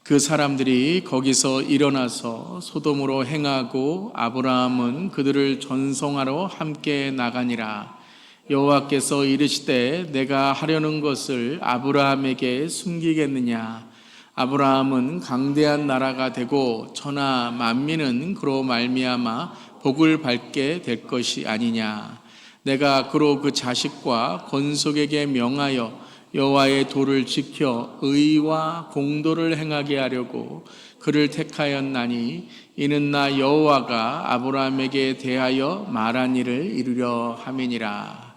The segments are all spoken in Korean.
그 사람들이 거기서 일어나서 소돔으로 행하고 아브라함은 그들을 전송하러 함께 나가니라. 여호와께서 이르시되 내가 하려는 것을 아브라함에게 숨기겠느냐. 아브라함은 강대한 나라가 되고 천하 만민은 그로 말미암아 복을 받게 될 것이 아니냐. 내가 그로 그 자식과 건속에게 명하여 여호와의 도를 지켜 의와 공도를 행하게 하려고 그를 택하였나니 이는 나 여호와가 아브라함에게 대하여 말한 일을 이루려 함이니라.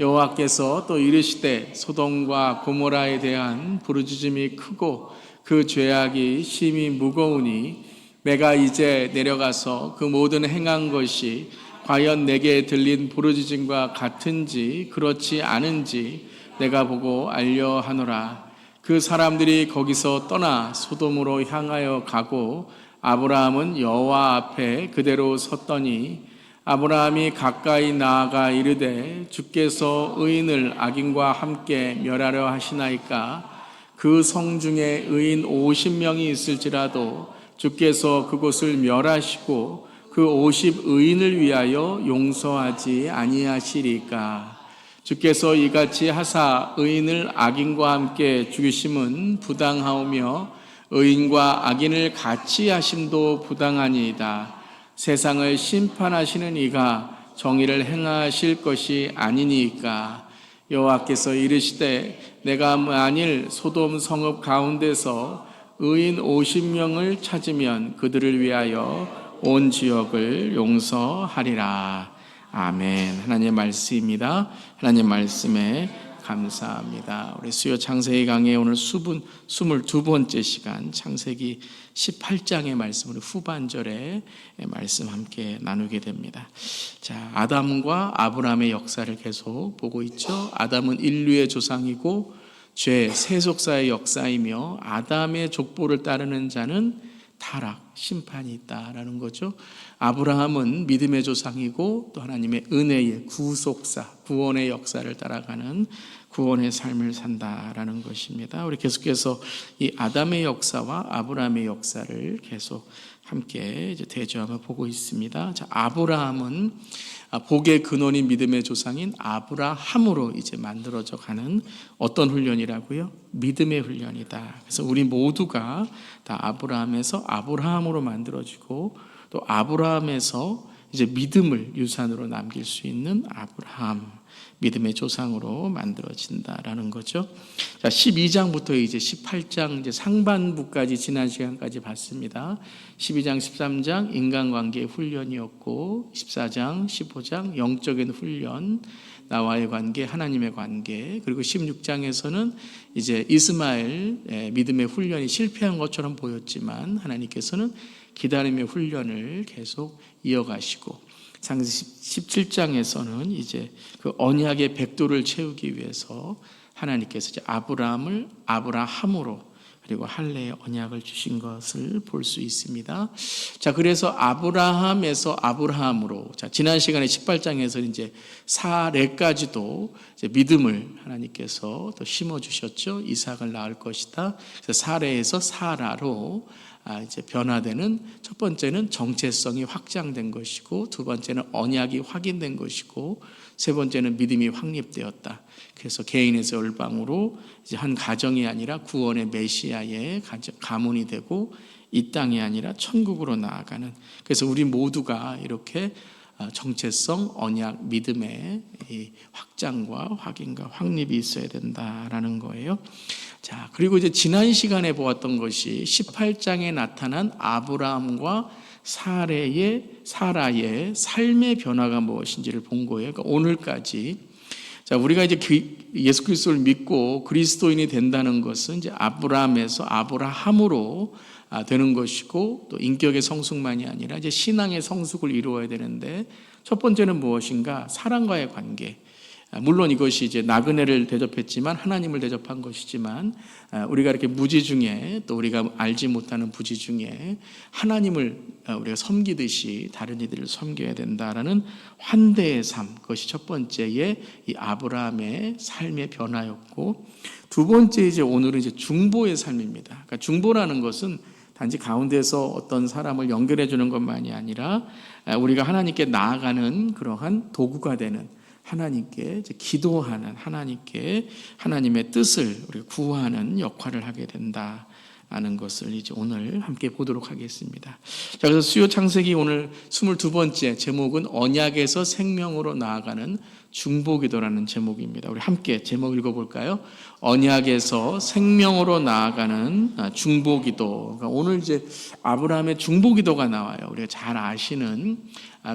여호와께서 또 이르시되 소돔과 고모라에 대한 부르짖음이 크고 그 죄악이 심히 무거우니 내가 이제 내려가서 그 모든 행한 것이 과연 내게 들린 부르짖음과 같은지 그렇지 않은지 내가 보고 알려 하노라. 그 사람들이 거기서 떠나 소돔으로 향하여 가고 아브라함은 여호와 앞에 그대로 섰더니 아브라함이 가까이 나아가 이르되 주께서 의인을 악인과 함께 멸하려 하시나이까. 그 성 중에 의인 50명이 있을지라도 주께서 그곳을 멸하시고 그 50 의인을 위하여 용서하지 아니하시리까. 주께서 이같이 하사 의인을 악인과 함께 죽이심은 부당하오며 의인과 악인을 같이 하심도 부당하니이다. 세상을 심판하시는 이가 정의를 행하실 것이 아니니까. 여호와께서 이르시되 내가 만일 소돔 성읍 가운데서 의인 50명을 찾으면 그들을 위하여 온 지역을 용서하리라. 아멘. 하나님의 말씀입니다. 하나님 말씀에 감사합니다. 우리 수요 창세기 강의 오늘 22번째 시간 창세기 18장의 말씀으로 후반절에 말씀 함께 나누게 됩니다. 자, 아담과 아브라함의 역사를 계속 보고 있죠. 아담은 인류의 조상이고 죄, 세속사의 역사이며 아담의 족보를 따르는 자는 타락, 심판이 있다라는 거죠. 아브라함은 믿음의 조상이고 또 하나님의 은혜의 구속사, 구원의 역사를 따라가는 구원의 삶을 산다라는 것입니다. 우리 계속해서 이 아담의 역사와 아브라함의 역사를 계속 함께 이제 대조하며 보고 있습니다. 자, 아브라함은 복의 근원인 믿음의 조상인 아브라함으로 이제 만들어져 가는 어떤 훈련이라고요? 믿음의 훈련이다. 그래서 우리 모두가 다 아브라함에서 아브라함으로 만들어지고 또 아브라함에서 이제 믿음을 유산으로 남길 수 있는 아브라함, 믿음의 조상으로 만들어진다라는 거죠. 자, 12장부터 이제 18장 이제 상반부까지 지난 시간까지 봤습니다. 12장, 13장 인간관계의 훈련이었고 14장, 15장 영적인 훈련, 나와의 관계, 하나님의 관계, 그리고 16장에서는 이제 이스마엘 믿음의 훈련이 실패한 것처럼 보였지만 하나님께서는 기다림의 훈련을 계속 이어가시고 창세기 17장에서는 이제 그 언약의 백도를 채우기 위해서 하나님께서 이제 아브라함을 아브라함으로 그리고 할례의 언약을 주신 것을 볼 수 있습니다. 자, 그래서 아브라함에서 아브라함으로, 자, 지난 시간에 18장에서 이제 사레까지도 이제 믿음을 하나님께서 또 심어 주셨죠. 이삭을 낳을 것이다. 그래서 사레에서 사라로 이제 변화되는, 첫 번째는 정체성이 확장된 것이고, 두 번째는 언약이 확인된 것이고, 세 번째는 믿음이 확립되었다. 그래서 개인에서 열방으로 이제 한 가정이 아니라 구원의 메시아의 가문이 되고 이 땅이 아니라 천국으로 나아가는, 그래서 우리 모두가 이렇게 정체성, 언약, 믿음의 확장과 확인과 확립이 있어야 된다라는 거예요. 자, 그리고 이제 지난 시간에 보았던 것이 18장에 나타난 아브라함과 사라의 삶의 변화가 무엇인지를 본 거예요. 그러니까 오늘까지, 자, 우리가 이제 예수 그리스도를 믿고 그리스도인이 된다는 것은 이제 아브라함에서 아브라함으로 되는 것이고, 또 인격의 성숙만이 아니라 이제 신앙의 성숙을 이루어야 되는데, 첫 번째는 무엇인가? 사랑과의 관계. 물론 이것이 이제 나그네를 대접했지만 하나님을 대접한 것이지만 우리가 이렇게 무지 중에 또 우리가 알지 못하는 부지 중에 하나님을 우리가 섬기듯이 다른 이들을 섬겨야 된다라는 환대의 삶, 그것이 첫 번째의 이 아브라함의 삶의 변화였고, 두 번째 이제 오늘은 이제 중보의 삶입니다. 그러니까 중보라는 것은 단지 가운데서 어떤 사람을 연결해 주는 것만이 아니라 우리가 하나님께 나아가는 그러한 도구가 되는, 하나님께 기도하는, 하나님께 하나님의 뜻을 우리가 구하는 역할을 하게 된다는 것을 이제 오늘 함께 보도록 하겠습니다. 자, 그래서 수요 창세기 오늘 22번째 제목은 언약에서 생명으로 나아가는 중보기도라는 제목입니다. 우리 함께 제목 읽어볼까요? 언약에서 생명으로 나아가는 중보기도. 그러니까 오늘 이제 아브라함의 중보기도가 나와요. 우리가 잘 아시는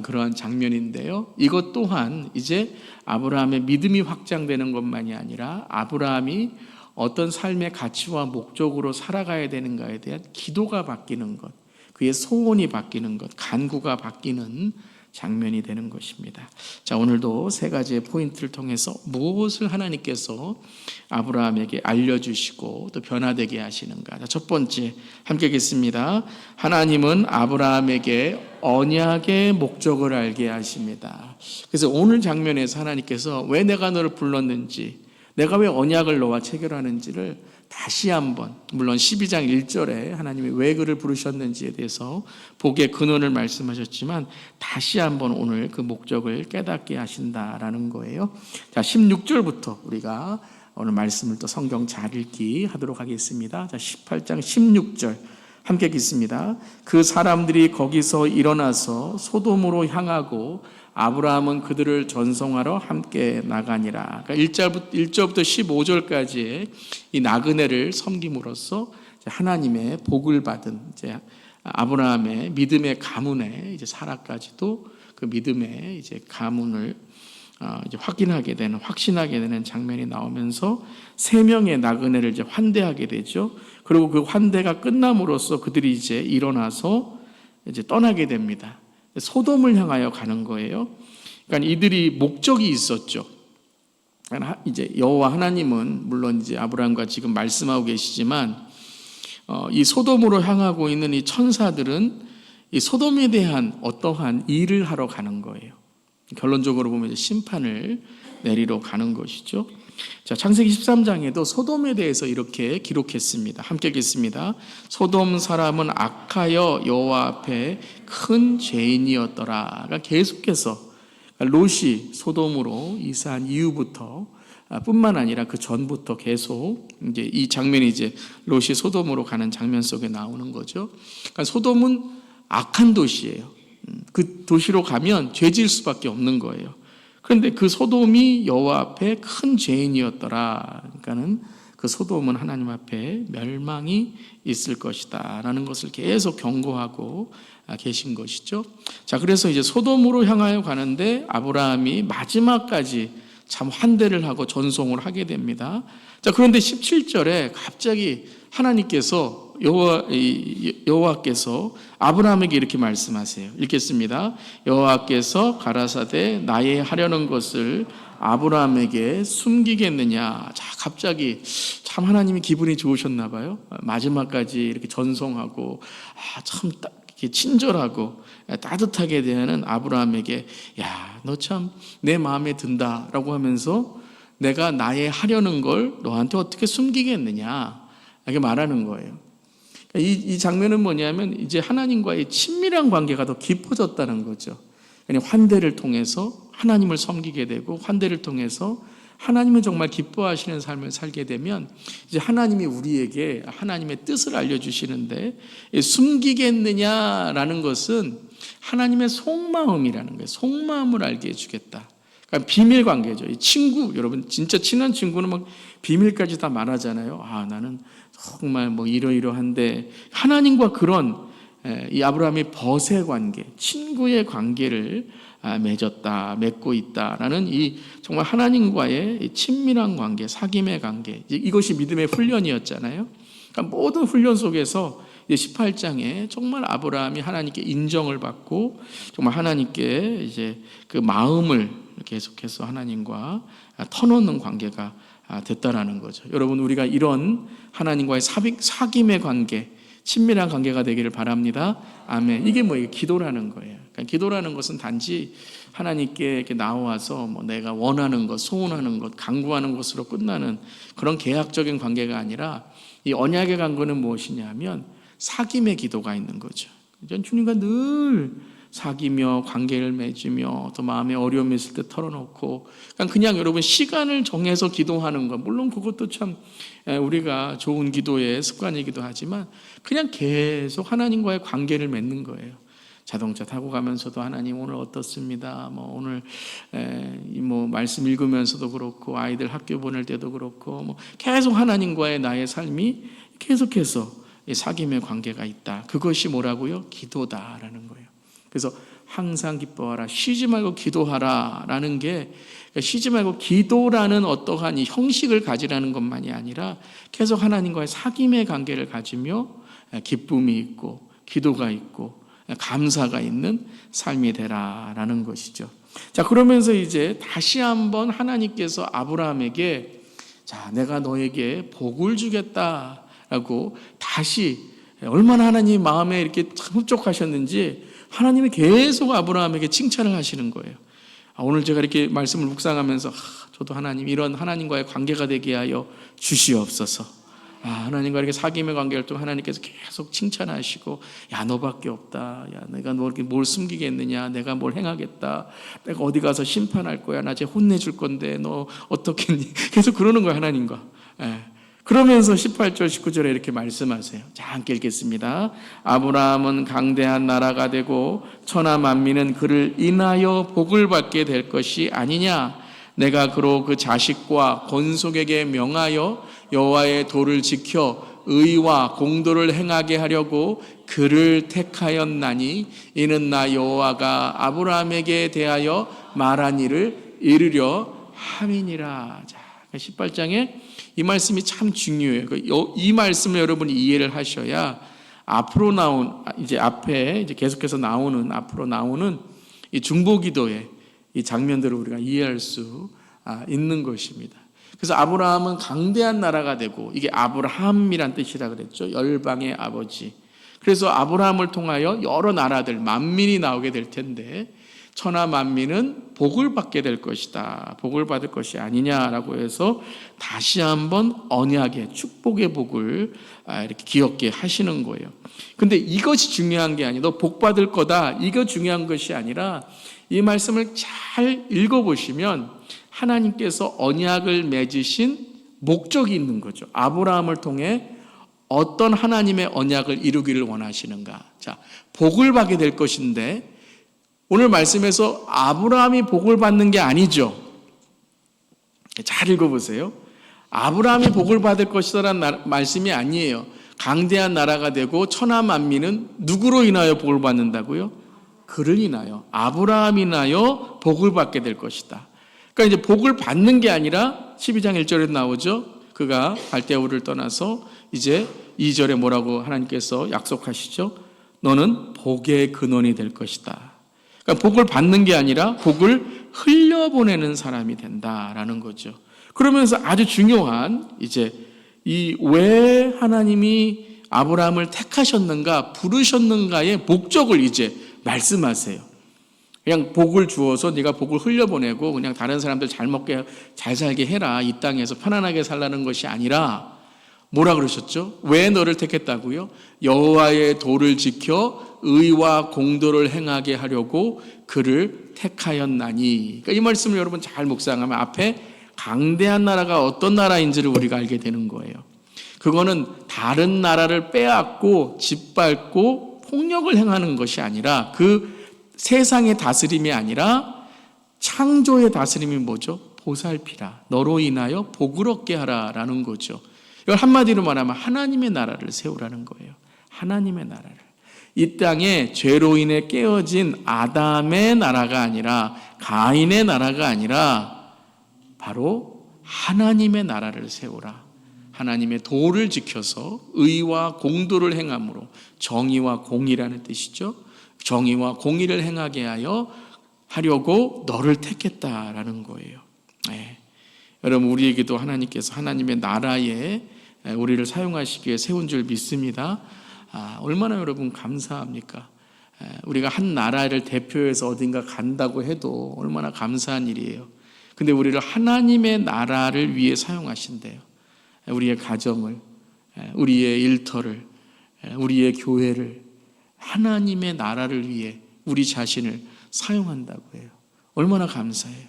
그러한 장면인데요. 이것 또한 이제 아브라함의 믿음이 확장되는 것만이 아니라 아브라함이 어떤 삶의 가치와 목적으로 살아가야 되는가에 대한 기도가 바뀌는 것, 그의 소원이 바뀌는 것, 간구가 바뀌는 장면이 되는 것입니다. 자, 오늘도 세 가지의 포인트를 통해서 무엇을 하나님께서 아브라함에게 알려주시고 또 변화되게 하시는가. 자, 첫 번째 함께 읽겠습니다. 하나님은 아브라함에게 언약의 목적을 알게 하십니다. 그래서 오늘 장면에서 하나님께서 왜 내가 너를 불렀는지, 내가 왜 언약을 너와 체결하는지를 다시 한번, 물론 12장 1절에 하나님이 왜 그를 부르셨는지에 대해서 복의 근원을 말씀하셨지만 다시 한번 오늘 그 목적을 깨닫게 하신다라는 거예요. 자, 16절부터 우리가 오늘 말씀을 또 성경 잘 읽기 하도록 하겠습니다. 자, 18장 16절 함께 읽습니다. 그 사람들이 거기서 일어나서 소돔으로 향하고 아브라함은 그들을 전송하러 함께 나가니라. 그러니까 1절부터 15절까지의 이 나그네를 섬김으로써 하나님의 복을 받은 이제 아브라함의 믿음의 가문에 이제 사라까지도 그 믿음의 이제 가문을 이제 확인하게 되는, 확신하게 되는 장면이 나오면서 세 명의 나그네를 이제 환대하게 되죠. 그리고 그 환대가 끝남으로써 그들이 이제 일어나서 이제 떠나게 됩니다. 소돔을 향하여 가는 거예요. 그러니까 이들이 목적이 있었죠. 이제 여호와 하나님은 물론 이제 아브라함과 지금 말씀하고 계시지만 이 소돔으로 향하고 있는 이 천사들은 이 소돔에 대한 어떠한 일을 하러 가는 거예요. 결론적으로 보면 이제 심판을 내리러 가는 것이죠. 자, 창세기 13장에도 소돔에 대해서 이렇게 기록했습니다. 함께 읽겠습니다. 소돔 사람은 악하여 여호와 앞에 큰 죄인이었더라. 그러니까 계속해서 롯이 소돔으로 이사한 이후부터 뿐만 아니라 그 전부터 계속 이제 이 장면이 이제 롯이 소돔으로 가는 장면 속에 나오는 거죠. 그러니까 소돔은 악한 도시예요. 그 도시로 가면 죄질 수밖에 없는 거예요. 그런데 그 소돔이 여호와 앞에 큰 죄인이었더라. 그러니까는 그 소돔은 하나님 앞에 멸망이 있을 것이다라는 것을 계속 경고하고 계신 것이죠. 자, 그래서 이제 소돔으로 향하여 가는데 아브라함이 마지막까지 참 환대를 하고 전송을 하게 됩니다. 자, 그런데 17절에 갑자기 하나님께서 여호와께서 아브라함에게 이렇게 말씀하세요. 읽겠습니다. 여호와께서 가라사대 나의 하려는 것을 아브라함에게 숨기겠느냐. 자, 갑자기 참 하나님이 기분이 좋으셨나 봐요. 마지막까지 이렇게 전송하고 참 친절하고 따뜻하게 대하는 아브라함에게 야, 너 참 내 마음에 든다라고 하면서 내가 나의 하려는 걸 너한테 어떻게 숨기겠느냐 이렇게 말하는 거예요. 이 장면은 뭐냐면 이제 하나님과의 친밀한 관계가 더 깊어졌다는 거죠. 환대를 통해서 하나님을 섬기게 되고 환대를 통해서 하나님은 정말 기뻐하시는 삶을 살게 되면 이제 하나님이 우리에게 하나님의 뜻을 알려주시는데 숨기겠느냐라는 것은 하나님의 속마음이라는 거예요. 속마음을 알게 해주겠다. 그러니까 비밀 관계죠. 이 친구, 여러분 진짜 친한 친구는 막 비밀까지 다 말하잖아요. 나는 정말 뭐 이러이러한데 하나님과 그런 이 아브라함의 벗의 관계, 친구의 관계를 맺고 있다라는 이 정말 하나님과의 친밀한 관계, 사귐의 관계, 이것이 믿음의 훈련이었잖아요. 그러니까 모든 훈련 속에서 이제 18장에 정말 아브라함이 하나님께 인정을 받고 정말 하나님께 이제 그 마음을 계속해서 하나님과 터놓는 관계가 됐다라는 거죠. 여러분, 우리가 이런 하나님과의 사귐의 관계, 친밀한 관계가 되기를 바랍니다. 아멘. 이게 뭐예요? 기도라는 거예요. 그러니까 기도라는 것은 단지 하나님께 이렇게 나와서 뭐 내가 원하는 것, 소원하는 것, 간구하는 것으로 끝나는 그런 계약적인 관계가 아니라 이 언약의 간구는 무엇이냐면 사귐의 기도가 있는 거죠. 주님과 늘 사귀며 관계를 맺으며 또 마음에 어려움이 있을 때 털어놓고 그냥 여러분 시간을 정해서 기도하는 것, 물론 그것도 참 우리가 좋은 기도의 습관이기도 하지만 그냥 계속 하나님과의 관계를 맺는 거예요. 자동차 타고 가면서도 하나님 오늘 어떻습니다. 뭐 오늘 뭐 말씀 읽으면서도 그렇고 아이들 학교 보낼 때도 그렇고 뭐 계속 하나님과의 나의 삶이 계속해서 사귐의 관계가 있다. 그것이 뭐라고요? 기도다라는 거예요. 그래서 항상 기뻐하라, 쉬지 말고 기도하라라는 게 쉬지 말고 기도라는 어떠한 이 형식을 가지라는 것만이 아니라 계속 하나님과의 사귐의 관계를 가지며 기쁨이 있고 기도가 있고 감사가 있는 삶이 되라라는 것이죠. 자, 그러면서 이제 다시 한번 하나님께서 아브라함에게 자, 내가 너에게 복을 주겠다라고 다시 얼마나 하나님 마음에 이렇게 흡족하셨는지 하나님이 계속 아브라함에게 칭찬을 하시는 거예요. 오늘 제가 이렇게 말씀을 묵상하면서 저도 하나님 이런 하나님과의 관계가 되게 하여 주시옵소서. 하나님과 이렇게 사귐의 관계를 또 하나님께서 계속 칭찬하시고 야 너밖에 없다. 야 내가 너에게 뭘 숨기겠느냐. 내가 뭘 행하겠다. 내가 어디 가서 심판할 거야. 나 이제 혼내줄 건데 너 어떻겠니. 계속 그러는 거야 하나님과. 그러면서 18절 19절에 이렇게 말씀하세요. 자, 함께 읽겠습니다. 아브라함은 강대한 나라가 되고 천하 만민은 그를 인하여 복을 받게 될 것이 아니냐. 내가 그로 그 자식과 건속에게 명하여 여호와의 도를 지켜 의와 공도를 행하게 하려고 그를 택하였나니 이는 나 여호와가 아브라함에게 대하여 말한 일을 이루려 함이니라. 자, 18장에 이 말씀이 참 중요해요. 이 말씀을 여러분이 이해를 하셔야 앞으로 나온 이제 앞에 이제 계속해서 나오는 앞으로 나오는 이 중보기도의 이 장면들을 우리가 이해할 수 있는 것입니다. 그래서 아브라함은 강대한 나라가 되고 이게 아브라함이란 뜻이라 그랬죠. 열방의 아버지. 그래서 아브라함을 통하여 여러 나라들 만민이 나오게 될 텐데 천하 만민은 복을 받게 될 것이다. 복을 받을 것이 아니냐라고 해서 다시 한번 언약의 축복의 복을 이렇게 기억게 하시는 거예요. 근데 이것이 중요한 게 아니라 너 복 받을 거다. 이거 중요한 것이 아니라 이 말씀을 잘 읽어보시면 하나님께서 언약을 맺으신 목적이 있는 거죠. 아브라함을 통해 어떤 하나님의 언약을 이루기를 원하시는가. 자, 복을 받게 될 것인데 오늘 말씀에서 아브라함이 복을 받는 게 아니죠. 잘 읽어보세요. 아브라함이 복을 받을 것이라는 말씀이 아니에요. 강대한 나라가 되고 천하 만민은 누구로 인하여 복을 받는다고요? 그를 인하여, 아브라함 인하여 복을 받게 될 것이다. 그러니까 이제 복을 받는 게 아니라 12장 1절에 나오죠. 그가 갈대아우를 떠나서 이제 2절에 뭐라고 하나님께서 약속하시죠? 너는 복의 근원이 될 것이다. 그러니까 복을 받는 게 아니라 복을 흘려보내는 사람이 된다라는 거죠. 그러면서 아주 중요한 이제 이 왜 하나님이 아브라함을 택하셨는가, 부르셨는가의 목적을 이제 말씀하세요. 그냥 복을 주어서 네가 복을 흘려보내고 그냥 다른 사람들 잘 먹게 잘 살게 해라. 이 땅에서 편안하게 살라는 것이 아니라 뭐라 그러셨죠? 왜 너를 택했다고요? 여호와의 도를 지켜 의와 공도를 행하게 하려고 그를 택하였나니. 그러니까 이 말씀을 여러분 잘 묵상하면 앞에 강대한 나라가 어떤 나라인지를 우리가 알게 되는 거예요. 그거는 다른 나라를 빼앗고 짓밟고 폭력을 행하는 것이 아니라 그 세상의 다스림이 아니라 창조의 다스림이 뭐죠? 보살피라. 너로 인하여 복을 얻게 하라라는 거죠. 이걸 한마디로 말하면 하나님의 나라를 세우라는 거예요. 하나님의 나라를. 이 땅에 죄로 인해 깨어진 아담의 나라가 아니라 가인의 나라가 아니라 바로 하나님의 나라를 세우라. 하나님의 도를 지켜서 의와 공도를 행함으로, 정의와 공의라는 뜻이죠. 정의와 공의를 행하게 하려고 너를 택했다라는 거예요. 네. 여러분, 우리에게도 하나님께서 하나님의 나라에 우리를 사용하시기에 세운 줄 믿습니다. 얼마나 여러분 감사합니까? 우리가 한 나라를 대표해서 어딘가 간다고 해도 얼마나 감사한 일이에요. 근데 우리를 하나님의 나라를 위해 사용하신대요. 우리의 가정을, 우리의 일터를, 우리의 교회를 하나님의 나라를 위해 우리 자신을 사용한다고 해요. 얼마나 감사해요.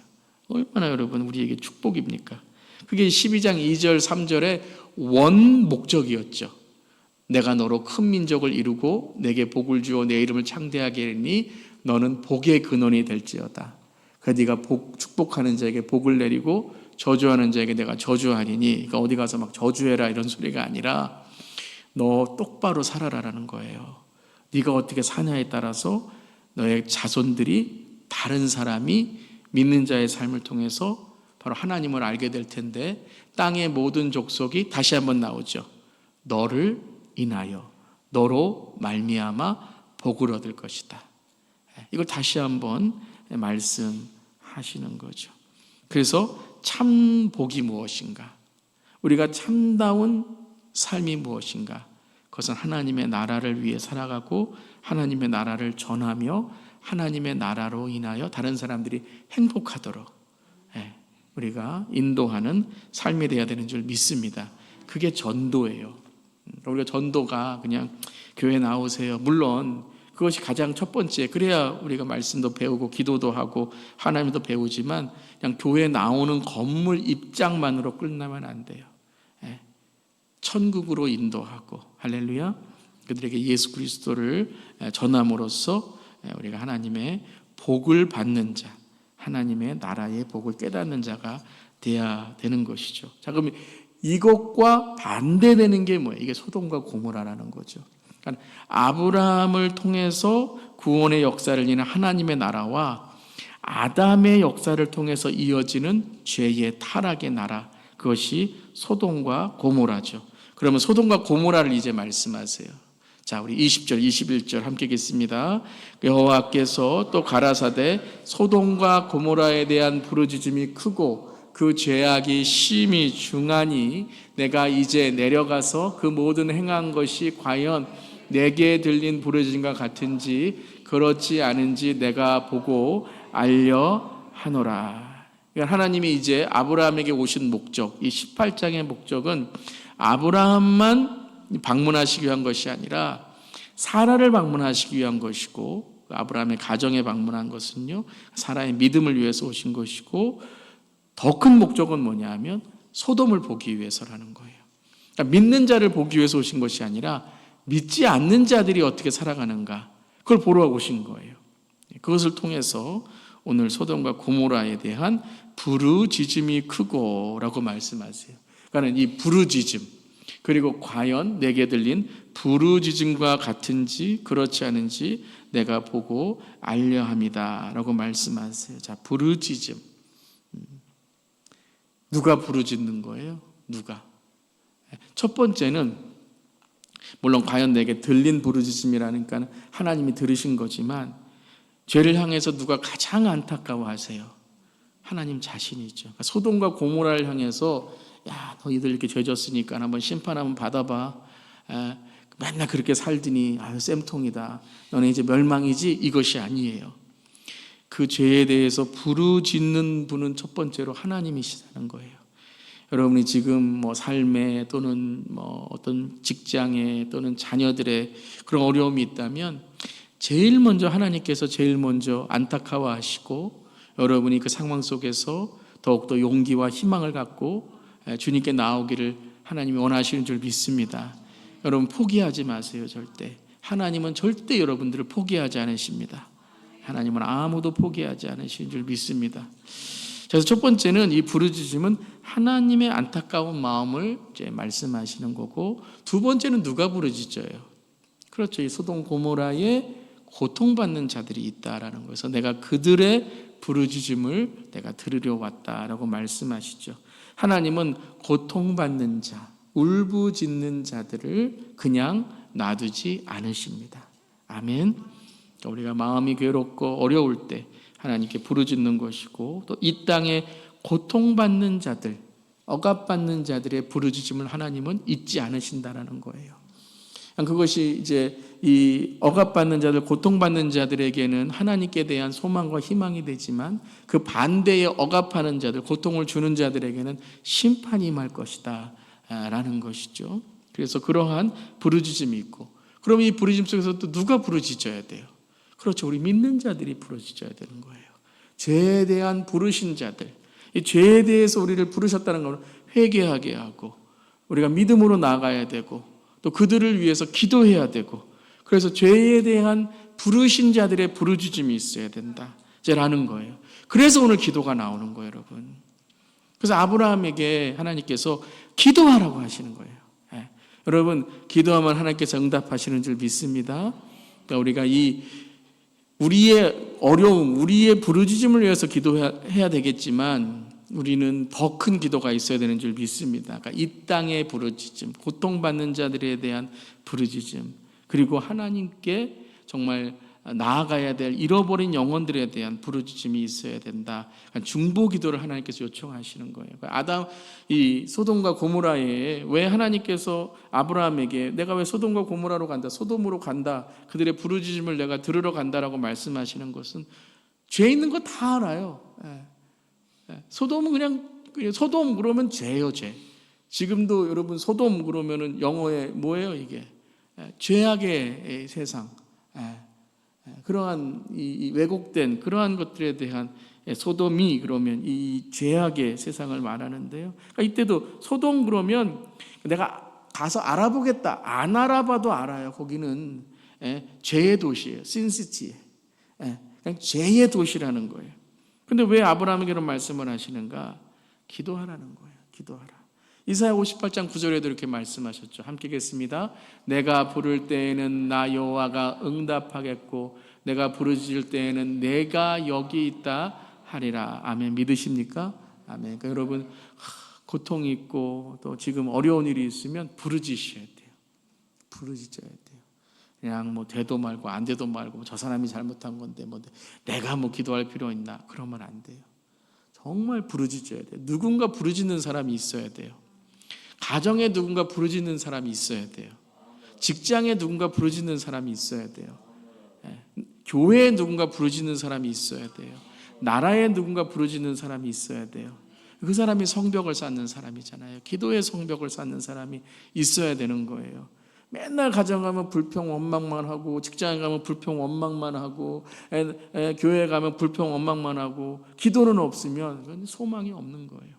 얼마나 여러분 우리에게 축복입니까? 그게 12장 2절 3절의 원 목적이었죠. 내가 너로 큰 민족을 이루고 내게 복을 주어 내 이름을 창대하게 하리니 너는 복의 근원이 될지어다. 그 네가 축복하는 자에게 복을 내리고 저주하는 자에게 내가 저주하리니, 그러니까 어디 가서 막 저주해라 이런 소리가 아니라 너 똑바로 살아라라는 거예요. 네가 어떻게 사냐에 따라서 너의 자손들이, 다른 사람이 믿는 자의 삶을 통해서 바로 하나님을 알게 될 텐데, 땅의 모든 족속이, 다시 한번 나오죠, 너를 인하여, 너로 말미암아 복을 얻을 것이다. 이걸 다시 한번 말씀하시는 거죠. 그래서 참 복이 무엇인가, 우리가 참다운 삶이 무엇인가, 그것은 하나님의 나라를 위해 살아가고 하나님의 나라를 전하며 하나님의 나라로 인하여 다른 사람들이 행복하도록 우리가 인도하는 삶이 되어야 되는 줄 믿습니다. 그게 전도예요. 우리가 전도가 그냥 교회 나오세요, 물론 그것이 가장 첫 번째, 그래야 우리가 말씀도 배우고 기도도 하고 하나님도 배우지만 그냥 교회 나오는 건물 입장만으로 끝나면 안 돼요. 천국으로 인도하고, 할렐루야, 그들에게 예수 그리스도를 전함으로써 우리가 하나님의 복을 받는 자, 하나님의 나라의 복을 깨닫는 자가 돼야 되는 것이죠. 자, 그럼 이것과 반대되는 게 뭐예요? 이게 소돔과 고모라라는 거죠. 그러니까 아브라함을 통해서 구원의 역사를 이루는 하나님의 나라와 아담의 역사를 통해서 이어지는 죄의 타락의 나라, 그것이 소돔과 고모라죠. 그러면 소돔과 고모라를 이제 말씀하세요. 자, 우리 20절, 21절 함께 읽겠습니다. 여호와께서 또 가라사대 소돔과 고모라에 대한 부르짖음이 크고 그 죄악이 심히 중하니 내가 이제 내려가서 그 모든 행한 것이 과연 내게 들린 부르짖음과 같은지 그렇지 않은지 내가 보고 알려 하노라. 그러니까 하나님이 이제 아브라함에게 오신 목적, 이 18장의 목적은 아브라함만 방문하시기 위한 것이 아니라 사라를 방문하시기 위한 것이고, 아브라함의 가정에 방문한 것은요, 사라의 믿음을 위해서 오신 것이고, 더 큰 목적은 뭐냐 하면 소돔을 보기 위해서라는 거예요. 그러니까 믿는 자를 보기 위해서 오신 것이 아니라 믿지 않는 자들이 어떻게 살아가는가, 그걸 보러 오신 거예요. 그것을 통해서 오늘 소돔과 고모라에 대한 부르짖음이 크고 라고 말씀하세요. 그러니까 이 부르짖음, 그리고 과연 내게 들린 부르짖음과 같은지 그렇지 않은지 내가 보고 알려 합니다 라고 말씀하세요. 자, 부르짖음, 누가 부르짖는 거예요? 누가? 첫 번째는 물론 과연 내게 들린 부르짖음이라니까 하나님이 들으신 거지만, 죄를 향해서 누가 가장 안타까워하세요? 하나님 자신이죠. 그러니까 소돔과 고모라를 향해서 야, 너희들 이렇게 죄졌으니까 한번 심판 한번 받아봐. 맨날 그렇게 살더니 아유 쌤통이다, 너네 이제 멸망이지, 이것이 아니에요. 그 죄에 대해서 부르짖는 분은 첫 번째로 하나님이시다는 거예요. 여러분이 지금 뭐 삶에 또는 뭐 어떤 직장에 또는 자녀들의 그런 어려움이 있다면 제일 먼저 하나님께서 제일 먼저 안타까워하시고, 여러분이 그 상황 속에서 더욱더 용기와 희망을 갖고 주님께 나오기를 하나님이 원하시는 줄 믿습니다. 여러분 포기하지 마세요. 절대. 하나님은 절대 여러분들을 포기하지 않으십니다. 하나님은 아무도 포기하지 않으시는 줄 믿습니다. 그래서 첫 번째는 이 부르짖음은 하나님의 안타까운 마음을 이제 말씀하시는 거고, 두 번째는 누가 부르짖어요? 그렇죠. 이 소돔 고모라에 고통받는 자들이 있다라는 거에서 내가 그들의 부르짖음을 내가 들으려 왔다라고 말씀하시죠. 하나님은 고통받는 자, 울부짖는 자들을 그냥 놔두지 않으십니다. 아멘. 우리가 마음이 괴롭고 어려울 때 하나님께 부르짖는 것이고, 또 이 땅에 고통받는 자들, 억압받는 자들의 부르짖음을 하나님은 잊지 않으신다라는 거예요. 그것이 이제 이 억압받는 자들, 고통받는 자들에게는 하나님께 대한 소망과 희망이 되지만, 그 반대에 억압하는 자들, 고통을 주는 자들에게는 심판이 임할 것이다 라는 것이죠. 그래서 그러한 부르짖음이 있고, 그럼 이 부르짖음 속에서 또 누가 부르짖어야 돼요? 그렇죠. 우리 믿는 자들이 부르짖어야 되는 거예요. 죄에 대한 부르신 자들, 이 죄에 대해서 우리를 부르셨다는 걸 회개하게 하고, 우리가 믿음으로 나아가야 되고, 또 그들을 위해서 기도해야 되고, 그래서 죄에 대한 부르신 자들의 부르짖음이 있어야 된다 라는 거예요. 그래서 오늘 기도가 나오는 거예요, 여러분. 그래서 아브라함에게 하나님께서 기도하라고 하시는 거예요. 여러분, 기도하면 하나님께서 응답하시는 줄 믿습니다. 그러니까 우리가 우리의 어려움, 우리의 부르짖음을 위해서 기도해야 되겠지만, 우리는 더 큰 기도가 있어야 되는 줄 믿습니다. 그러니까 이 땅의 부르짖음, 고통받는 자들에 대한 부르짖음, 그리고 하나님께 정말 나아가야 될 잃어버린 영혼들에 대한 부르짖음이 있어야 된다. 그러니까 중보 기도를 하나님께서 요청하시는 거예요. 이 소돔과 고모라에 왜 하나님께서 아브라함에게 내가 왜 소돔과 고모라로 간다, 소돔으로 간다, 그들의 부르짖음을 내가 들으러 간다라고 말씀하시는 것은, 죄 있는 거 다 알아요. 소돔은 그냥 소돔 그러면 죄예요, 죄. 지금도 여러분 소돔 그러면은 영어에 뭐예요, 이게? 죄악의 세상. 그러한 이 왜곡된 그러한 것들에 대한 소돔이 그러면 이 죄악의 세상을 말하는데요. 그러니까 이때도 소돔 그러면 내가 가서 알아보겠다. 안 알아봐도 알아요. 거기는 죄의 도시예요. 신시티. 그냥 죄의 도시라는 거예요. 근데 왜 아브라함에게 이런 말씀을 하시는가? 기도하라는 거예요. 기도하라. 이사야 58장 9절에도 이렇게 말씀하셨죠. 함께 읽겠습니다. 내가 부를 때에는 나 여호와가 응답하겠고, 내가 부르짖을 때에는 내가 여기 있다 하리라. 아멘. 믿으십니까? 아멘. 그러니까 여러분, 고통이 있고 또 지금 어려운 일이 있으면 부르짖어야 돼요. 부르짖어야 돼요. 그냥 뭐 돼도 말고 안 돼도 말고 저 사람이 잘못한 건데 뭐 내가 뭐 기도할 필요 있나? 그러면 안 돼요. 정말 부르짖어야 돼요. 누군가 부르짖는 사람이 있어야 돼요. 가정에 누군가 부르짖는 사람이 있어야 돼요. 직장에 누군가 부르짖는 사람이 있어야 돼요. 교회에 누군가 부르짖는 사람이 있어야 돼요. 나라에 누군가 부르짖는 사람이 있어야 돼요. 그 사람이 성벽을 쌓는 사람이잖아요. 기도의 성벽을 쌓는 사람이 있어야 되는 거예요. 맨날 가정 가면 불평 원망만 하고, 직장에 가면 불평 원망만 하고, 교회에 가면 불평 원망만 하고, 기도는 없으면 그건 소망이 없는 거예요.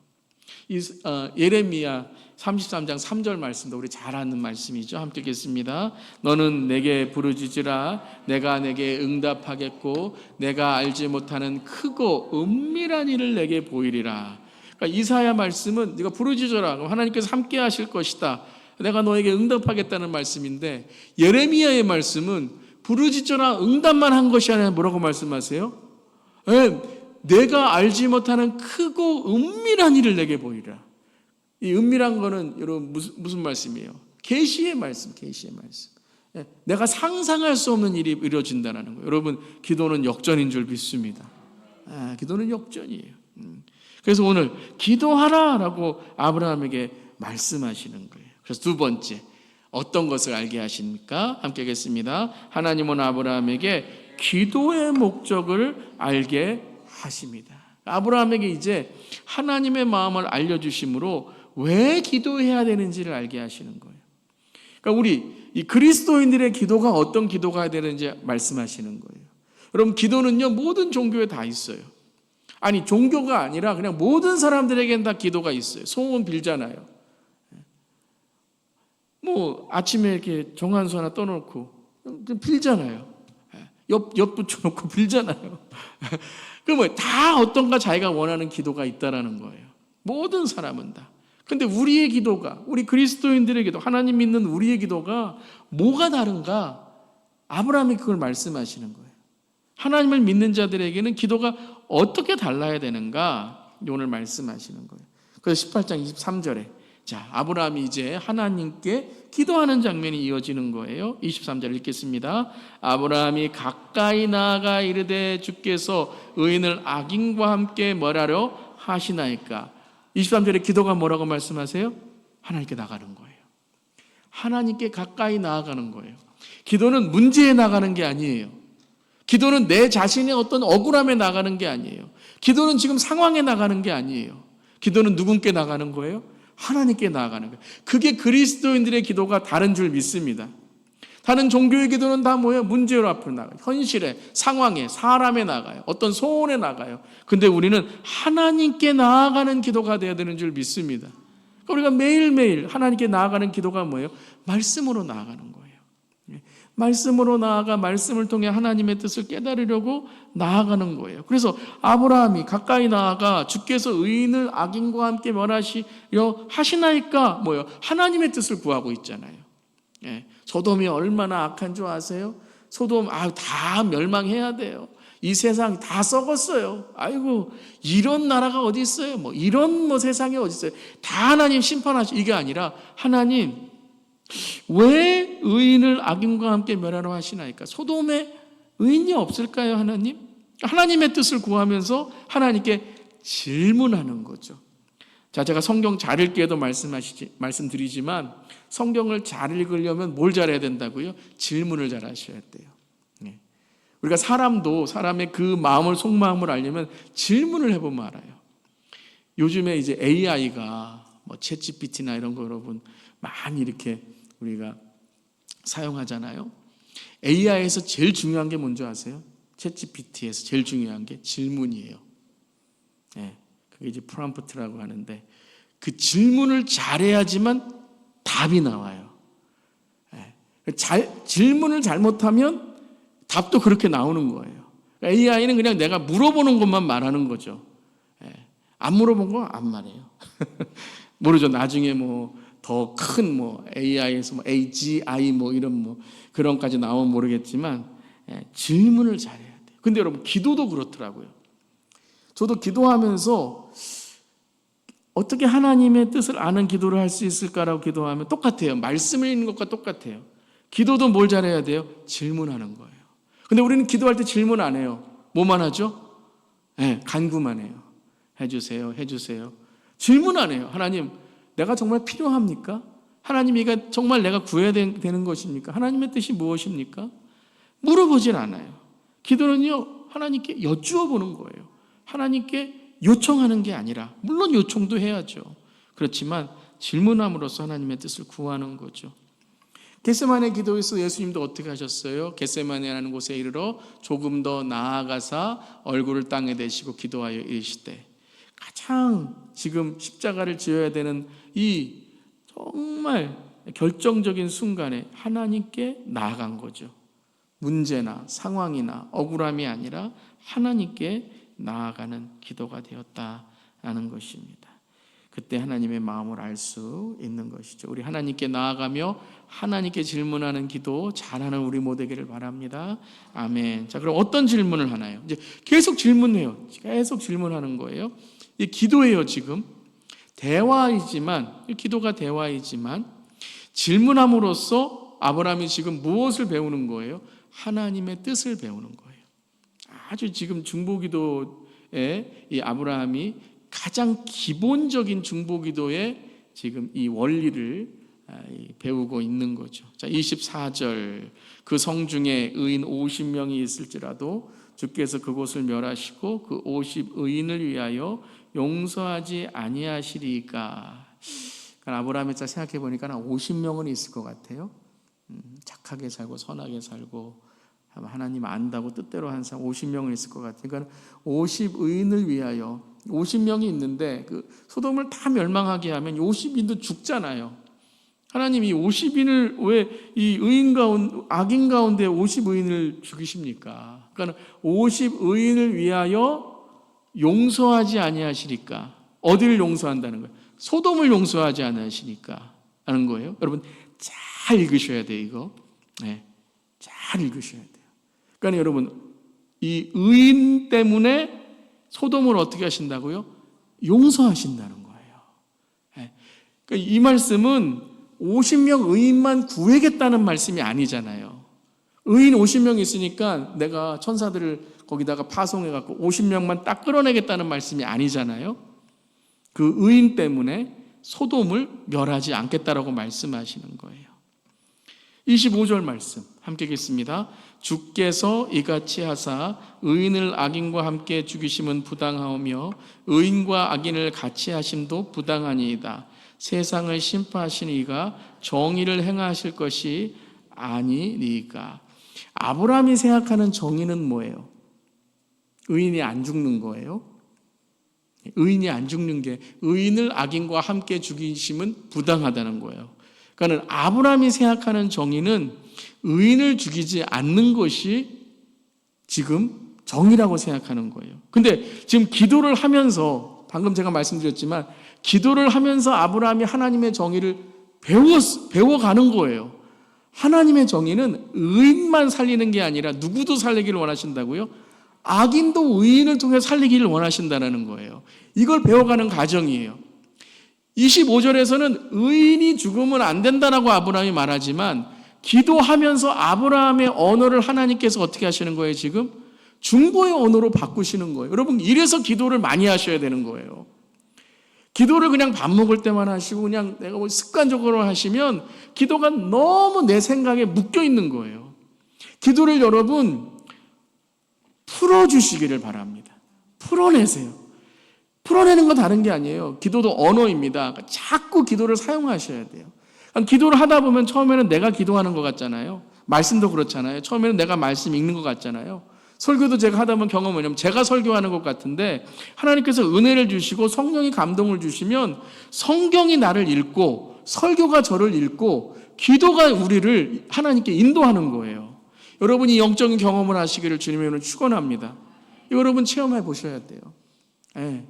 예레미야 33장 3절 말씀도 우리 잘 아는 말씀이죠. 함께 읽겠습니다. 너는 내게 부르짖으라. 내가 내게 응답하겠고, 내가 알지 못하는 크고 은밀한 일을 내게 보이리라. 그러니까 이사야 말씀은 네가 부르짖어라. 그럼 하나님께서 함께 하실 것이다. 내가 너에게 응답하겠다는 말씀인데, 예레미야의 말씀은 부르짖어라 응답만 한 것이 아니라 뭐라고 말씀하세요? 내가 알지 못하는 크고 은밀한 일을 내게 보이라. 이 은밀한 거는 여러분 무슨 말씀이에요? 계시의 말씀, 계시의 말씀. 내가 상상할 수 없는 일이 이루어진다는 거예요. 여러분, 기도는 역전인 줄 믿습니다. 기도는 역전이에요. 그래서 오늘 기도하라라고 아브라함에게 말씀하시는 거예요. 그래서 두 번째, 어떤 것을 알게 하십니까? 함께 하겠습니다. 하나님은 아브라함에게 기도의 목적을 알게 하십니다. 아브라함에게 이제 하나님의 마음을 알려주심으로 왜 기도해야 되는지를 알게 하시는 거예요. 그러니까 우리 이 그리스도인들의 기도가 어떤 기도가 해야 되는지 말씀하시는 거예요. 여러분, 기도는요 모든 종교에 다 있어요. 아니, 종교가 아니라 그냥 모든 사람들에게는 다 기도가 있어요. 소원 빌잖아요. 뭐 아침에 이렇게 정한수 하나 떠놓고 빌잖아요. 옆 붙여놓고 빌잖아요. 그러면 다 어떤가 자기가 원하는 기도가 있다라는 거예요. 모든 사람은 다. 근데 우리의 기도가, 우리 그리스도인들의 기도, 하나님 믿는 우리의 기도가 뭐가 다른가? 아브라함이 그걸 말씀하시는 거예요. 하나님을 믿는 자들에게는 기도가 어떻게 달라야 되는가? 오늘 말씀하시는 거예요. 그래서 18장 23절에 자, 아브라함이 이제 하나님께 기도하는 장면이 이어지는 거예요. 23절 읽겠습니다. 아브라함이 가까이 나아가 이르되 주께서 의인을 악인과 함께 뭐라려 하시나이까. 23절에 기도가 뭐라고 말씀하세요? 하나님께 나가는 거예요. 하나님께 가까이 나아가는 거예요. 기도는 문제에 나가는 게 아니에요. 기도는 내 자신의 어떤 억울함에 나가는 게 아니에요. 기도는 지금 상황에 나가는 게 아니에요. 기도는 누군께 나가는 거예요? 하나님께 나아가는 거예요. 그게 그리스도인들의 기도가 다른 줄 믿습니다. 다른 종교의 기도는 다 뭐예요? 문제로 앞으로 나가요. 현실에, 상황에, 사람에 나가요. 어떤 소원에 나가요. 근데 우리는 하나님께 나아가는 기도가 되어야 되는 줄 믿습니다. 그러니까 우리가 매일매일 하나님께 나아가는 기도가 뭐예요? 말씀으로 나아가는 거예요. 말씀으로 나아가 말씀을 통해 하나님의 뜻을 깨달으려고 나아가는 거예요. 그래서 아브라함이 가까이 나아가 주께서 의인을 악인과 함께 멸하시려 하시나이까 뭐예요? 하나님의 뜻을 구하고 있잖아요. 소돔이 얼마나 악한 줄 아세요? 소돔 다 멸망해야 돼요. 이 세상 다 썩었어요. 아이고 이런 나라가 어디 있어요? 뭐 이런 세상이 어디 있어요? 다 하나님 심판하시. 이게 아니라 하나님 왜 의인을 악인과 함께 멸하러 하시나이까? 소돔에 의인이 없을까요, 하나님? 하나님의 뜻을 구하면서 하나님께 질문하는 거죠. 자, 제가 성경 잘 읽기에도 말씀드리지만 성경을 잘 읽으려면 뭘 잘해야 된다고요? 질문을 잘 하셔야 돼요. 우리가 사람의 그 마음을 속마음을 알려면 질문을 해보면 알아요. 요즘에 이제 AI가 뭐 챗GPT나 이런 거 여러분 많이 이렇게 우리가 사용하잖아요. AI에서 제일 중요한 게 뭔지 아세요? 챗GPT에서 제일 중요한 게 질문이에요. 그게 이제 프롬프트라고 하는데 그 질문을 잘해야지만 답이 나와요. 질문을 잘못하면 답도 그렇게 나오는 거예요. AI는 그냥 내가 물어보는 것만 말하는 거죠. 안 물어본 거 안 말해요. 모르죠. 나중에 더 큰 AI에서 AGI 이런 그런까지 나오면 모르겠지만 질문을 잘해야 돼요. 근데 여러분 기도도 그렇더라고요. 저도 기도하면서 어떻게 하나님의 뜻을 아는 기도를 할 수 있을까라고 기도하면 똑같아요. 말씀을 읽는 것과 똑같아요. 기도도 뭘 잘해야 돼요? 질문하는 거예요. 근데 우리는 기도할 때 질문 안 해요. 뭐만 하죠? 간구만 해요. 해주세요, 해주세요. 질문 안 해요. 하나님, 내가 정말 필요합니까? 하나님, 이가 정말 내가 구해야 되는 것입니까? 하나님의 뜻이 무엇입니까? 물어보질 않아요. 기도는요, 하나님께 여쭈어 보는 거예요. 하나님께 요청하는 게 아니라, 물론 요청도 해야죠. 그렇지만 질문함으로써 하나님의 뜻을 구하는 거죠. 겟세마네 기도에서 예수님도 어떻게 하셨어요? 겟세마네라는 곳에 이르러 조금 더 나아가사 얼굴을 땅에 대시고 기도하여 이르시되, 가장 지금 십자가를 지어야 되는 이 정말 결정적인 순간에 하나님께 나아간 거죠. 문제나 상황이나 억울함이 아니라 하나님께 나아가는 기도가 되었다라는 것입니다. 그때 하나님의 마음을 알 수 있는 것이죠. 우리 하나님께 나아가며 하나님께 질문하는 기도 잘하는 우리 모두에게를 바랍니다. 아멘. 자, 그럼 어떤 질문을 하나요? 이제 계속 질문해요. 계속 질문하는 거예요. 이 기도예요. 지금 대화이지만, 기도가 대화이지만 질문함으로써 아브라함이 지금 무엇을 배우는 거예요? 하나님의 뜻을 배우는 거예요. 아주 지금 중보기도에 이 아브라함이 가장 기본적인 중보기도의 지금 이 원리를 배우고 있는 거죠. 자, 24절 그 성중에 의인 50명이 있을지라도 주께서 그곳을 멸하시고 그 50의인을 위하여 용서하지 아니하시리까. 아브라함이 딱 생각해 보니까 한 50명은 있을 것 같아요. 착하게 살고 선하게 살고 하나님 안다고 뜻대로 한 사람 50명은 있을 것 같아요. 그러니까 50의인을 위하여 50명이 있는데 그 소돔을 다 멸망하게 하면 50인도 죽잖아요. 하나님이 50인을 왜 이 의인 가운데 악인 가운데 50의인을 죽이십니까? 그러니까 50의인을 위하여 용서하지 아니하시니까. 어디를 용서한다는 거예요? 소돔을 용서하지 아니하시니까 하는 거예요. 여러분 잘 읽으셔야 돼요. 이거 잘 읽으셔야 돼요. 그러니까 여러분 이 의인 때문에 소돔을 어떻게 하신다고요? 용서하신다는 거예요. 그러니까 이 말씀은 50명 의인만 구해겠다는 말씀이 아니잖아요. 의인 50명 있으니까 내가 천사들을 거기다가 파송해갖고 50명만 딱 끌어내겠다는 말씀이 아니잖아요. 그 의인 때문에 소돔을 멸하지 않겠다라고 말씀하시는 거예요. 25절 말씀 함께 읽겠습니다. 주께서 이같이 하사 의인을 악인과 함께 죽이심은 부당하오며 의인과 악인을 같이 하심도 부당하니이다. 세상을 심판하신 이가 정의를 행하실 것이 아니니까. 아브라함이 생각하는 정의는 뭐예요? 의인이 안 죽는 거예요. 의인이 안 죽는 게 의인을 악인과 함께 죽이심은 부당하다는 거예요. 그러니까 아브라함이 생각하는 정의는 의인을 죽이지 않는 것이 지금 정의라고 생각하는 거예요. 근데 지금 기도를 하면서 방금 제가 말씀드렸지만 기도를 하면서 아브라함이 하나님의 정의를 배워가는 거예요. 하나님의 정의는 의인만 살리는 게 아니라 누구도 살리기를 원하신다고요? 악인도 의인을 통해 살리기를 원하신다는 거예요. 이걸 배워가는 과정이에요. 25절에서는 의인이 죽으면 안 된다라고 아브라함이 말하지만 기도하면서 아브라함의 언어를 하나님께서 어떻게 하시는 거예요 지금? 중보의 언어로 바꾸시는 거예요. 여러분 이래서 기도를 많이 하셔야 되는 거예요. 기도를 그냥 밥 먹을 때만 하시고 그냥 내가 뭐 습관적으로 하시면 기도가 너무 내 생각에 묶여 있는 거예요. 기도를 여러분 풀어주시기를 바랍니다. 풀어내세요. 풀어내는 건 다른 게 아니에요. 기도도 언어입니다. 자꾸 기도를 사용하셔야 돼요. 기도를 하다 보면 처음에는 내가 기도하는 것 같잖아요. 말씀도 그렇잖아요. 처음에는 내가 말씀 읽는 것 같잖아요. 설교도 제가 하다 보면 경험은 뭐냐면 제가 설교하는 것 같은데 하나님께서 은혜를 주시고 성령이 감동을 주시면 성경이 나를 읽고 설교가 저를 읽고 기도가 우리를 하나님께 인도하는 거예요. 여러분이 영적인 경험을 하시기를 주님의 축원합니다. 여러분 체험해 보셔야 돼요. 네.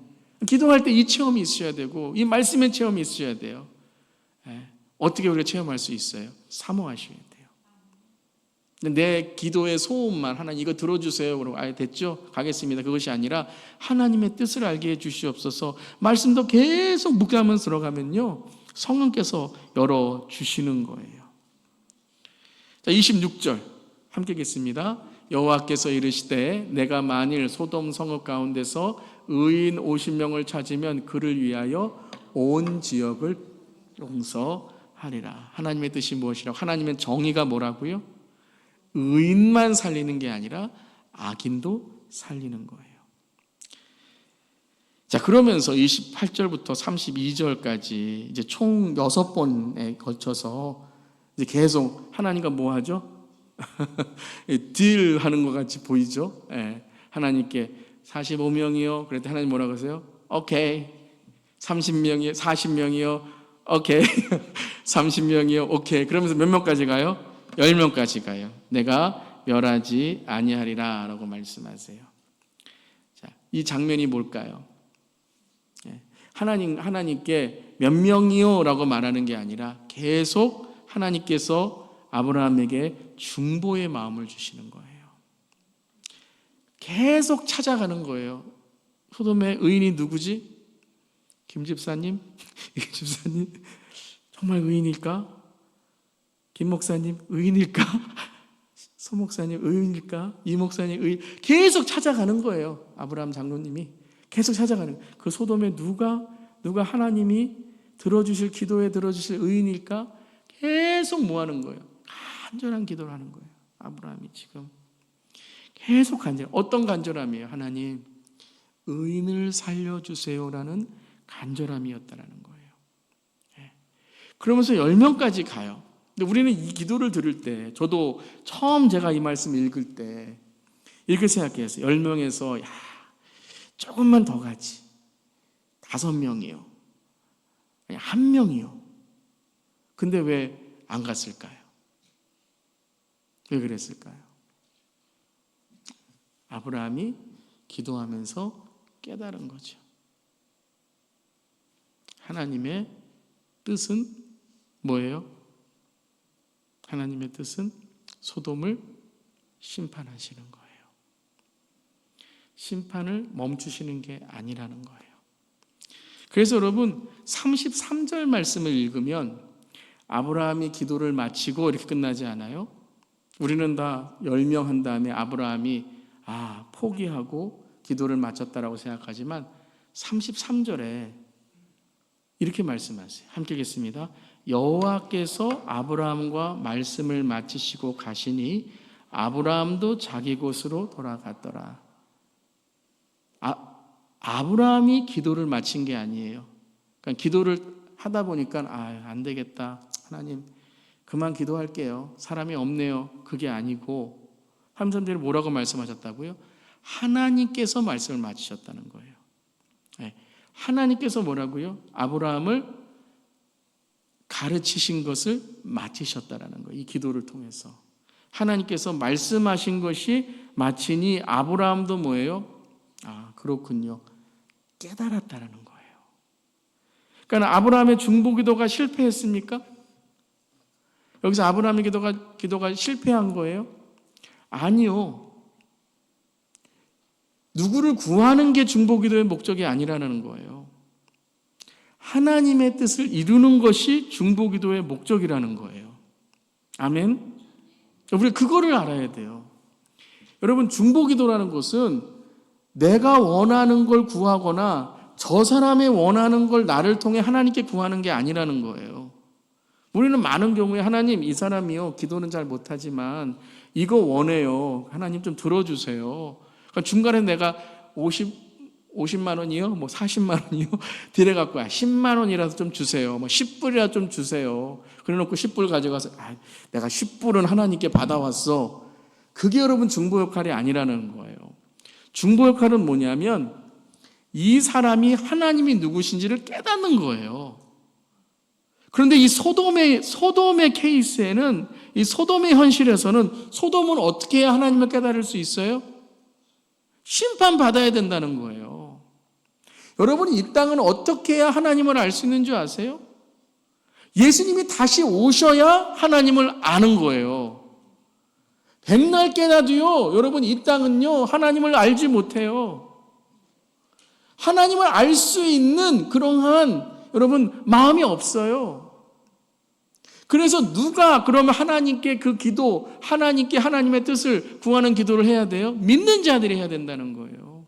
기도할 때 이 체험이 있어야 되고 이 말씀의 체험이 있어야 돼요. 네. 어떻게 우리가 체험할 수 있어요? 사모하셔야 돼요. 내 기도의 소음만 하나님 이거 들어주세요 그러고 됐죠? 가겠습니다. 그것이 아니라 하나님의 뜻을 알게 해주시옵소서. 말씀도 계속 묵상하면서 들어가면요 성령께서 열어주시는 거예요. 자 26절 함께 읽겠습니다. 여호와께서 이르시되 내가 만일 소돔 성읍 가운데서 의인 50명을 찾으면 그를 위하여 온 지역을 용서하리라. 하나님의 뜻이 무엇이라고? 하나님의 정의가 뭐라고요? 의인만 살리는 게 아니라 악인도 살리는 거예요. 자, 그러면서 28절부터 32절까지 이제 총 6번에 걸쳐서 이제 계속 하나님과 뭐 하죠? 딜하는 것 같이 보이죠? 예. 하나님께 45명이요. 그랬더니 하나님 뭐라고 하세요? 오케이. 30명이요. 40명이요. 오케이. 30명이요. 오케이. 그러면서 몇 명까지 가요? 10명까지 가요. 내가 멸하지 아니하리라 라고 말씀하세요. 자, 이 장면이 뭘까요? 하나님께 몇 명이요 라고 말하는 게 아니라 계속 하나님께서 아브라함에게 중보의 마음을 주시는 거예요. 계속 찾아가는 거예요. 소돔의 의인이 누구지? 김 집사님? 이 집사님? 정말 의인일까? 김 목사님 의인일까? 소 목사님 의인일까? 이 목사님 의인. 계속 찾아가는 거예요. 아브라함 장로님이 계속 찾아가는 거예요. 그 소돔에 누가 하나님이 들어주실 기도에 들어주실 의인일까? 계속 뭐 하는 거예요? 간절한 기도를 하는 거예요. 아브라함이 지금 계속 어떤 간절함이에요? 하나님 의인을 살려주세요라는 간절함이었다라는 거예요. 그러면서 10명까지 가요. 근데 우리는 이 기도를 들을 때 저도 처음 제가 이 말씀 읽을 때 이렇게 생각했어요. 10명에서 조금만 더 가지. 5명이요. 아니 1명이요. 근데 왜 안 갔을까요? 왜 그랬을까요? 아브라함이 기도하면서 깨달은 거죠. 하나님의 뜻은 뭐예요? 하나님의 뜻은 소돔을 심판하시는 거예요. 심판을 멈추시는 게 아니라는 거예요. 그래서 여러분 33절 말씀을 읽으면 아브라함이 기도를 마치고 이렇게 끝나지 않아요? 우리는 다 10명 한 다음에 아브라함이 포기하고 기도를 마쳤다라고 생각하지만 33절에 이렇게 말씀하세요. 함께 읽겠습니다. 여호와께서 아브라함과 말씀을 마치시고 가시니 아브라함도 자기 곳으로 돌아갔더라. 아브라함이 기도를 마친 게 아니에요. 그러니까 기도를 하다 보니까 안 되겠다. 하나님 그만 기도할게요. 사람이 없네요. 그게 아니고 33절에 뭐라고 말씀하셨다고요? 하나님께서 말씀을 마치셨다는 거예요. 네. 하나님께서 뭐라고요? 아브라함을 가르치신 것을 마치셨다라는 거예요. 이 기도를 통해서 하나님께서 말씀하신 것이 마치니 아브라함도 뭐예요? 그렇군요. 깨달았다라는 거예요. 그러니까 아브라함의 중보기도가 실패했습니까? 여기서 아브라함의 기도가 실패한 거예요? 아니요. 누구를 구하는 게 중보기도의 목적이 아니라는 거예요. 하나님의 뜻을 이루는 것이 중보기도의 목적이라는 거예요. 아멘? 우리 그거를 알아야 돼요. 여러분, 중보기도라는 것은 내가 원하는 걸 구하거나 저 사람이 원하는 걸 나를 통해 하나님께 구하는 게 아니라는 거예요. 우리는 많은 경우에 하나님, 이 사람이요 기도는 잘 못하지만 이거 원해요. 하나님 좀 들어주세요. 그러니까 중간에 내가 50만 원이요? 40만 원이요? 드려갖고 10만 원이라도 좀 주세요. 10불이라도 좀 주세요. 그래놓고 10불 가져가서 내가 10불은 하나님께 받아왔어. 그게 여러분 중보 역할이 아니라는 거예요. 중보 역할은 뭐냐면 이 사람이 하나님이 누구신지를 깨닫는 거예요. 그런데 이 소돔의 케이스에는, 이 소돔의 현실에서는 소돔은 어떻게 해야 하나님을 깨달을 수 있어요? 심판받아야 된다는 거예요. 여러분, 이 땅은 어떻게 해야 하나님을 알 수 있는 줄 아세요? 예수님이 다시 오셔야 하나님을 아는 거예요. 백날 깨닫도요, 여러분, 이 땅은요 하나님을 알지 못해요. 하나님을 알 수 있는 그러한 여러분 마음이 없어요. 그래서 누가 그러면 하나님께 그 기도, 하나님께 하나님의 뜻을 구하는 기도를 해야 돼요? 믿는 자들이 해야 된다는 거예요.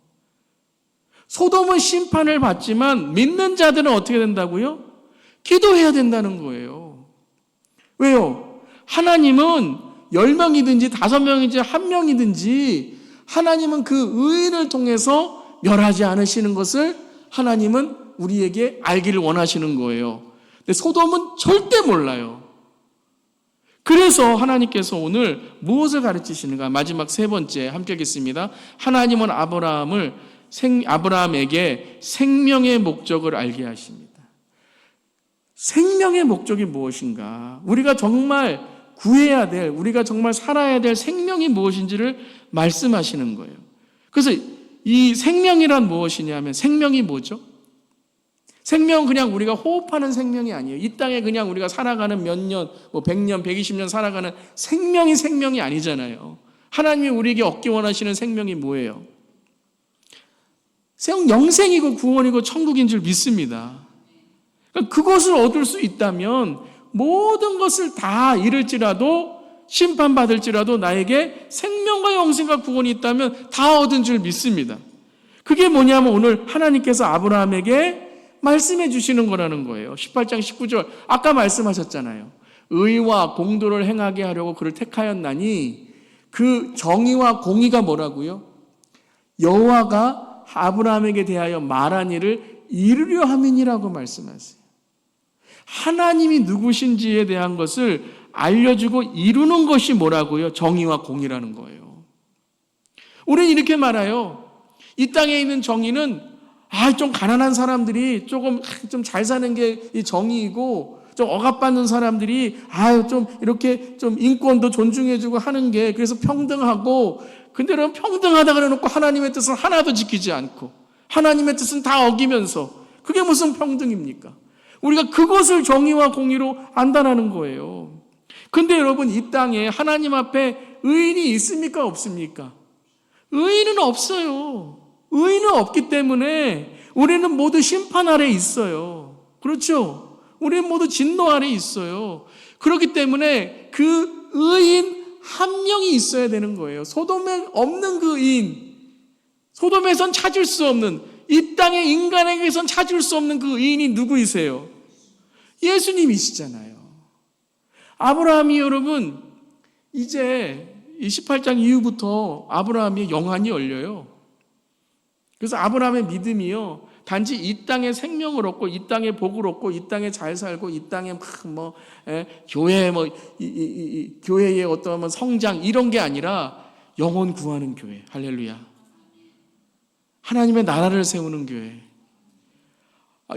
소돔은 심판을 받지만 믿는 자들은 어떻게 된다고요? 기도해야 된다는 거예요. 왜요? 하나님은 10명이든지 5명이든지 1명이든지 하나님은 그 의인을 통해서 멸하지 않으시는 것을 하나님은 우리에게 알기를 원하시는 거예요. 근데 소돔은 절대 몰라요. 그래서 하나님께서 오늘 무엇을 가르치시는가? 마지막 세 번째 함께 읽겠습니다. 하나님은 아브라함에게 생명의 목적을 알게 하십니다. 생명의 목적이 무엇인가? 우리가 정말 구해야 될, 우리가 정말 살아야 될 생명이 무엇인지를 말씀하시는 거예요. 그래서 이 생명이란 무엇이냐면, 생명이 뭐죠? 생명은 그냥 우리가 호흡하는 생명이 아니에요. 이 땅에 그냥 우리가 살아가는 몇 년, 100년, 120년 살아가는 생명이 아니잖아요. 하나님이 우리에게 얻기 원하시는 생명이 뭐예요? 영생이고 구원이고 천국인 줄 믿습니다. 그러니까 그것을 얻을 수 있다면 모든 것을 다 잃을지라도, 심판받을지라도 나에게 생명과 영생과 구원이 있다면 다 얻은 줄 믿습니다. 그게 뭐냐면 오늘 하나님께서 아브라함에게 말씀해 주시는 거라는 거예요. 18장 19절 아까 말씀하셨잖아요. 의와 공도를 행하게 하려고 그를 택하였나니, 그 정의와 공의가 뭐라고요? 여호와가 아브라함에게 대하여 말한 일을 이루려 함이니라고 말씀하세요. 하나님이 누구신지에 대한 것을 알려주고 이루는 것이 뭐라고요? 정의와 공의라는 거예요. 우리는 이렇게 말해요. 이 땅에 있는 정의는 좀 가난한 사람들이 조금 좀 잘 사는 게 이 정의이고, 좀 억압받는 사람들이 좀 이렇게 좀 인권도 존중해주고 하는 게 그래서 평등하고, 근데 그럼 평등하다 그래놓고 하나님의 뜻은 하나도 지키지 않고 하나님의 뜻은 다 어기면서 그게 무슨 평등입니까? 우리가 그것을 정의와 공의로 안다라는 거예요. 근데 여러분, 이 땅에 하나님 앞에 의인이 있습니까? 없습니까? 의인은 없어요. 의인은 없기 때문에 우리는 모두 심판 아래 있어요. 그렇죠? 우리는 모두 진노 아래 있어요. 그렇기 때문에 그 의인 한 명이 있어야 되는 거예요. 소돔에 없는 그 의인, 소돔에선 찾을 수 없는, 이 땅의 인간에게선 찾을 수 없는 그 의인이 누구이세요? 예수님이시잖아요. 아브라함이 여러분 이제 28장 이후부터 아브라함의 영안이 열려요. 그래서 아브라함의 믿음이요, 단지 이 땅에 생명을 얻고 이 땅에 복을 얻고 이 땅에 잘 살고 이 땅에 교회 교회의 어떤 성장 이런 게 아니라 영혼 구하는 교회. 할렐루야. 하나님의 나라를 세우는 교회.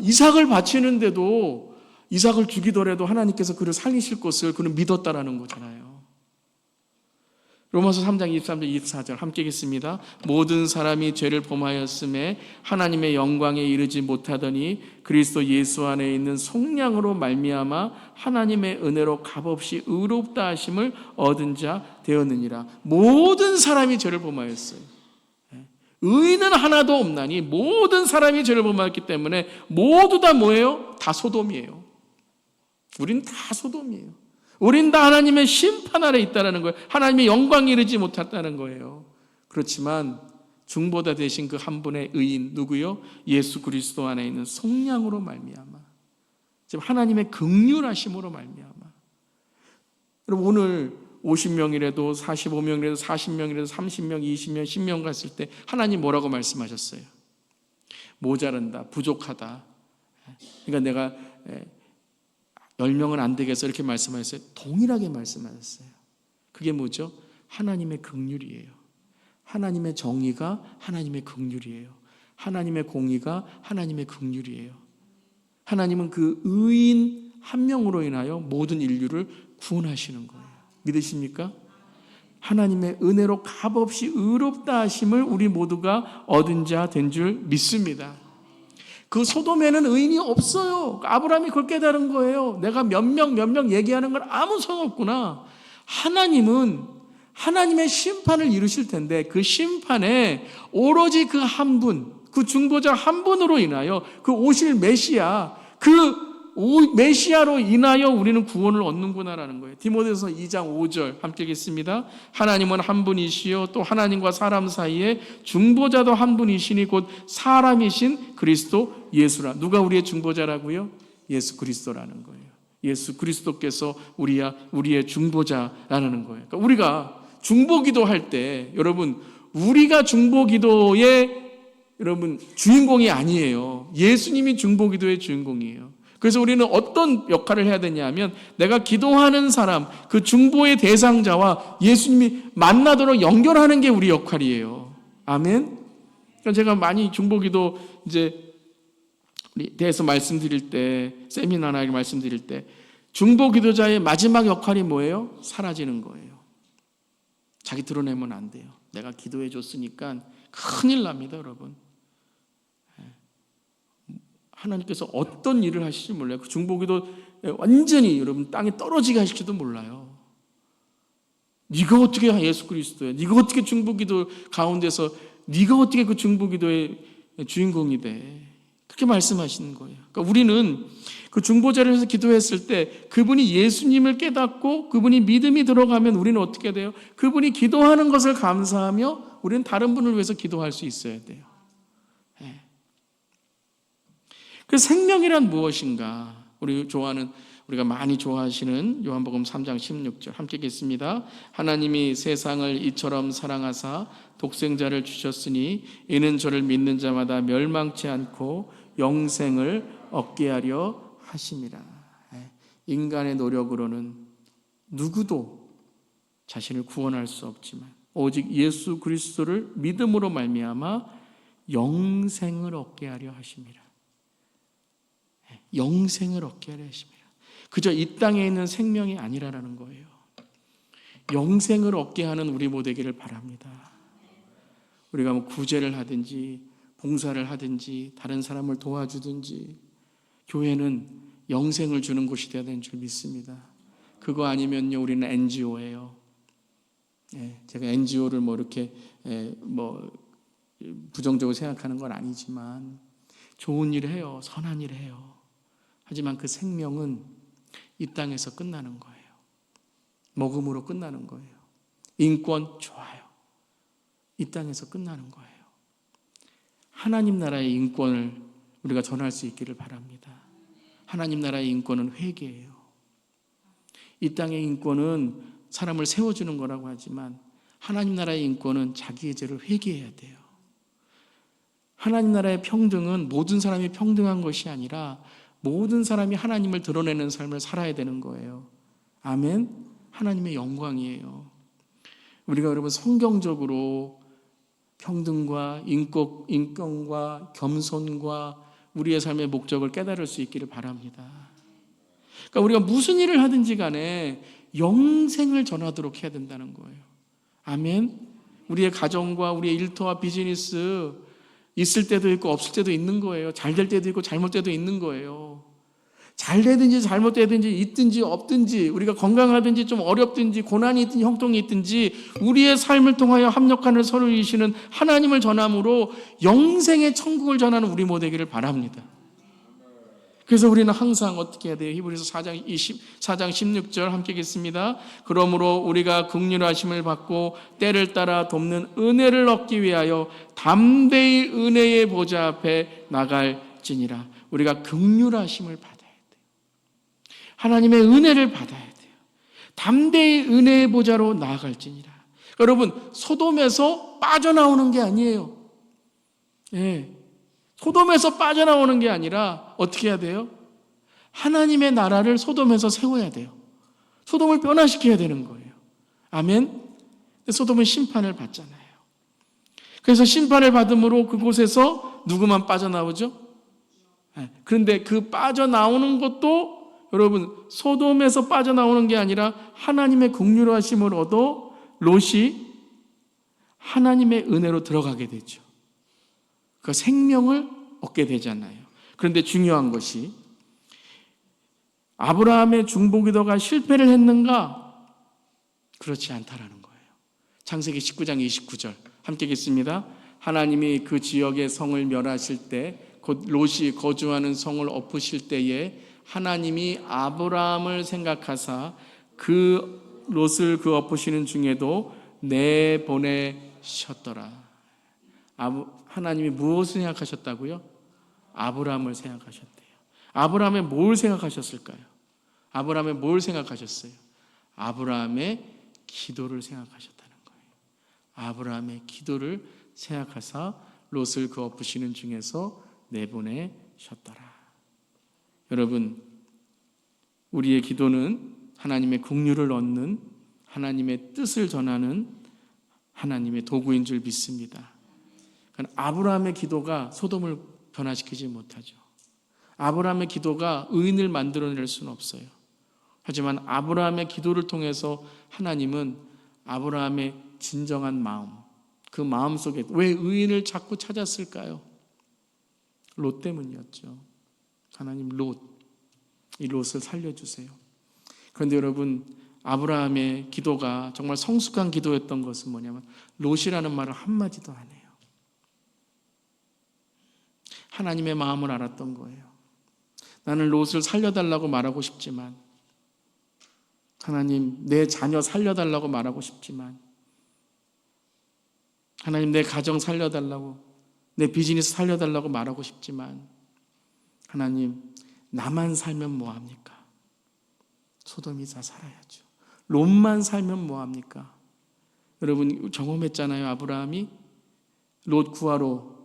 이삭을 바치는데도 이삭을 죽이더라도 하나님께서 그를 살리실 것을 그는 믿었다라는 거잖아요. 로마서 3장 23절 24절 함께 읽겠습니다. 모든 사람이 죄를 범하였음에 하나님의 영광에 이르지 못하더니 그리스도 예수 안에 있는 속량으로 말미암아 하나님의 은혜로 값없이 의롭다 하심을 얻은 자 되었느니라. 모든 사람이 죄를 범하였어요. 의인은 하나도 없나니 모든 사람이 죄를 범하였기 때문에 모두 다 뭐예요? 다 소돔이에요. 우린 다 소돔이에요. 우린 다 하나님의 심판 아래 있다는 거예요. 하나님의 영광에 이르지 못했다는 거예요. 그렇지만 중보자 되신 그 한 분의 의인 누구요? 예수 그리스도 안에 있는 속량으로 말미암아, 지금 하나님의 긍휼하심으로 말미암아. 여러분 오늘 50명이라도 45명이라도 40명이라도 30명, 20명, 10명 갔을 때 하나님 뭐라고 말씀하셨어요? 모자란다, 부족하다. 그러니까 내가 10명은 안 되겠어 이렇게 말씀하셨어요? 동일하게 말씀하셨어요. 그게 뭐죠? 하나님의 긍휼이에요. 하나님의 정의가 하나님의 긍휼이에요. 하나님의 공의가 하나님의 긍휼이에요. 하나님은 그 의인 한 명으로 인하여 모든 인류를 구원하시는 거예요. 믿으십니까? 하나님의 은혜로 값없이 의롭다 하심을 우리 모두가 얻은 자 된 줄 믿습니다. 그 소돔에는 의인이 없어요. 아브라함이 그걸 깨달은 거예요. 내가 몇 명 얘기하는 건 아무 소용없구나. 하나님은 하나님의 심판을 이루실 텐데 그 심판에 오로지 그 한 분, 그 중보자 한 분으로 인하여 그 오실 메시아, 그 메시아로 인하여 우리는 구원을 얻는구나라는 거예요. 디모데서 2장 5절 함께 읽겠습니다. 하나님은 한 분이시요 또 하나님과 사람 사이에 중보자도 한 분이시니 곧 사람이신 그리스도 예수라. 누가 우리의 중보자라고요? 예수 그리스도라는 거예요. 예수 그리스도께서 우리의 중보자라는 거예요. 그러니까 우리가 중보기도 할 때 여러분 우리가 중보기도의 여러분 주인공이 아니에요. 예수님이 중보기도의 주인공이에요. 그래서 우리는 어떤 역할을 해야 되냐면 내가 기도하는 사람, 그 중보의 대상자와 예수님이 만나도록 연결하는 게 우리 역할이에요. 아멘. 그러니까 제가 많이 중보기도 이제 대해서 말씀드릴 때, 세미나나 말씀드릴 때 중보기도자의 마지막 역할이 뭐예요? 사라지는 거예요. 자기 드러내면 안 돼요. 내가 기도해 줬으니까 큰일 납니다, 여러분. 하나님께서 어떤 일을 하실지 몰라요. 그 중보기도 완전히 여러분 땅에 떨어지게 하실지도 몰라요. 네가 어떻게 예수 그리스도야? 네가 어떻게 중보기도 가운데서 네가 어떻게 그 중보기도의 주인공이 돼? 그렇게 말씀하시는 거예요. 그러니까 우리는 그 중보자를 해서 기도했을 때 그분이 예수님을 깨닫고 그분이 믿음이 들어가면 우리는 어떻게 돼요? 그분이 기도하는 것을 감사하며 우리는 다른 분을 위해서 기도할 수 있어야 돼요. 그 생명이란 무엇인가? 우리가 많이 좋아하시는 요한복음 3장 16절 함께 읽겠습니다. 하나님이 세상을 이처럼 사랑하사 독생자를 주셨으니 이는 저를 믿는 자마다 멸망치 않고 영생을 얻게 하려 하심이라. 인간의 노력으로는 누구도 자신을 구원할 수 없지만 오직 예수 그리스도를 믿음으로 말미암아 영생을 얻게 하려 하심이라. 영생을 얻게 하려 하심이라. 그저 이 땅에 있는 생명이 아니라는 거예요. 영생을 얻게 하는 우리 모두 되기를 바랍니다. 우리가 뭐 구제를 하든지 봉사를 하든지 다른 사람을 도와주든지 교회는 영생을 주는 곳이 되어야 되는 줄 믿습니다. 그거 아니면요 우리는 NGO예요. 제가 NGO를 뭐 이렇게 부정적으로 생각하는 건 아니지만 좋은 일 해요. 선한 일 해요. 하지만 그 생명은 이 땅에서 끝나는 거예요. 먹음으로 끝나는 거예요. 인권 좋아요. 이 땅에서 끝나는 거예요. 하나님 나라의 인권을 우리가 전할 수 있기를 바랍니다. 하나님 나라의 인권은 회개예요. 이 땅의 인권은 사람을 세워주는 거라고 하지만 하나님 나라의 인권은 자기의 죄를 회개해야 돼요. 하나님 나라의 평등은 모든 사람이 평등한 것이 아니라 모든 사람이 하나님을 드러내는 삶을 살아야 되는 거예요. 아멘. 하나님의 영광이에요. 우리가 여러분 성경적으로 평등과 인권과 겸손과 우리의 삶의 목적을 깨달을 수 있기를 바랍니다. 그러니까 우리가 무슨 일을 하든지 간에 영생을 전하도록 해야 된다는 거예요. 아멘. 우리의 가정과 우리의 일터와 비즈니스 있을 때도 있고 없을 때도 있는 거예요. 잘 될 때도 있고 잘못 때도 있는 거예요. 잘 되든지 잘못되든지 있든지 없든지 우리가 건강하든지 좀 어렵든지 고난이 있든지 형통이 있든지 우리의 삶을 통하여 합력하는 서로 이시는 하나님을 전함으로 영생의 천국을 전하는 우리 모두 되기를 바랍니다. 그래서 우리는 항상 어떻게 해야 돼요? 히브리서 4장 16절 함께 읽겠습니다. 그러므로 우리가 긍휼하심을 받고 때를 따라 돕는 은혜를 얻기 위하여 담대히 은혜의 보좌 앞에 나갈지니라. 우리가 긍휼하심을 받아야 돼요. 하나님의 은혜를 받아야 돼요. 담대히 은혜의 보좌로 나아갈지니라. 여러분, 소돔에서 빠져나오는 게 아니에요. 예. 소돔에서 빠져나오는 게 아니라 어떻게 해야 돼요? 하나님의 나라를 소돔에서 세워야 돼요. 소돔을 변화시켜야 되는 거예요. 아멘. 소돔은 심판을 받잖아요. 그래서 심판을 받음으로 그곳에서 누구만 빠져나오죠? 그런데 그 빠져나오는 것도 여러분 소돔에서 빠져나오는 게 아니라 하나님의 긍휼하심을 얻어 롯이 하나님의 은혜로 들어가게 되죠. 그 생명을 얻게 되잖아요. 그런데 중요한 것이 아브라함의 중보기도가 실패를 했는가? 그렇지 않다라는 거예요. 창세기 19장 29절 함께 읽겠습니다. 하나님이 그 지역의 성을 멸하실 때 곧 롯이 거주하는 성을 엎으실 때에 하나님이 아브라함을 생각하사 그 롯을 그 엎으시는 중에도 내보내셨더라. 하나님이 무엇을 생각하셨다고요? 아브라함을 생각하셨대요. 아브라함의 뭘 생각하셨을까요? 아브라함의 뭘 생각하셨어요? 아브라함의 기도를 생각하셨다는 거예요. 아브라함의 기도를 생각하사 롯을 그 엎으시는 중에서 내보내셨더라. 여러분, 우리의 기도는 하나님의 긍휼을 얻는 하나님의 뜻을 전하는 하나님의 도구인 줄 믿습니다. 아브라함의 기도가 소돔을 변화시키지 못하죠. 아브라함의 기도가 의인을 만들어낼 수는 없어요. 하지만 아브라함의 기도를 통해서 하나님은 아브라함의 진정한 마음, 그 마음 속에 왜 의인을 자꾸 찾았을까요? 롯 때문이었죠. 하나님 이 롯을 살려주세요. 그런데 여러분, 아브라함의 기도가 정말 성숙한 기도였던 것은 뭐냐면 롯이라는 말을 한마디도 안 해요. 하나님의 마음을 알았던 거예요. 나는 롯을 살려달라고 말하고 싶지만, 하나님 내 자녀 살려달라고 말하고 싶지만, 하나님 내 가정 살려달라고, 내 비즈니스 살려달라고 말하고 싶지만, 하나님 나만 살면 뭐합니까? 소돔이 다 살아야죠. 롯만 살면 뭐합니까? 여러분 경험했잖아요. 아브라함이 롯 구하러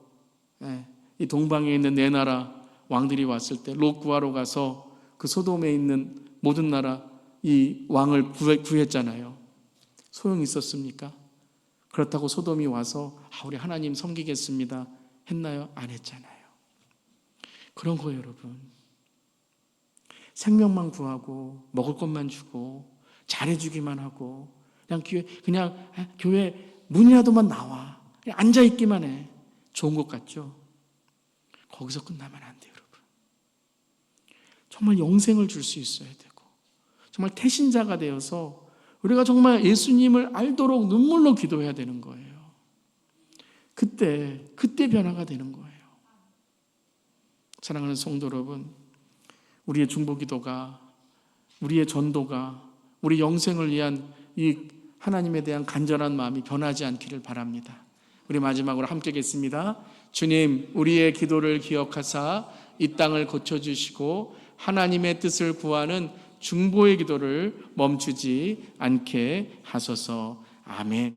이 동방에 있는 네 나라 왕들이 왔을 때 롯 구하러 가서 그 소돔에 있는 모든 나라 이 왕을 구했잖아요. 소용이 있었습니까? 그렇다고 소돔이 와서 우리 하나님 섬기겠습니다 했나요? 안 했잖아요. 그런 거예요, 여러분. 생명만 구하고 먹을 것만 주고 잘해주기만 하고 그냥 교회 문이라도만 나와 그냥 앉아있기만 해. 좋은 것 같죠? 거기서 끝나면 안 돼요, 여러분. 정말 영생을 줄 수 있어야 되고 정말 태신자가 되어서 우리가 정말 예수님을 알도록 눈물로 기도해야 되는 거예요. 그때 변화가 되는 거예요. 사랑하는 성도 여러분, 우리의 중보기도가, 우리의 전도가, 우리 영생을 위한 이 하나님에 대한 간절한 마음이 변하지 않기를 바랍니다. 우리 마지막으로 함께 읽겠습니다. 주님, 우리의 기도를 기억하사 이 땅을 고쳐주시고 하나님의 뜻을 구하는 중보의 기도를 멈추지 않게 하소서. 아멘.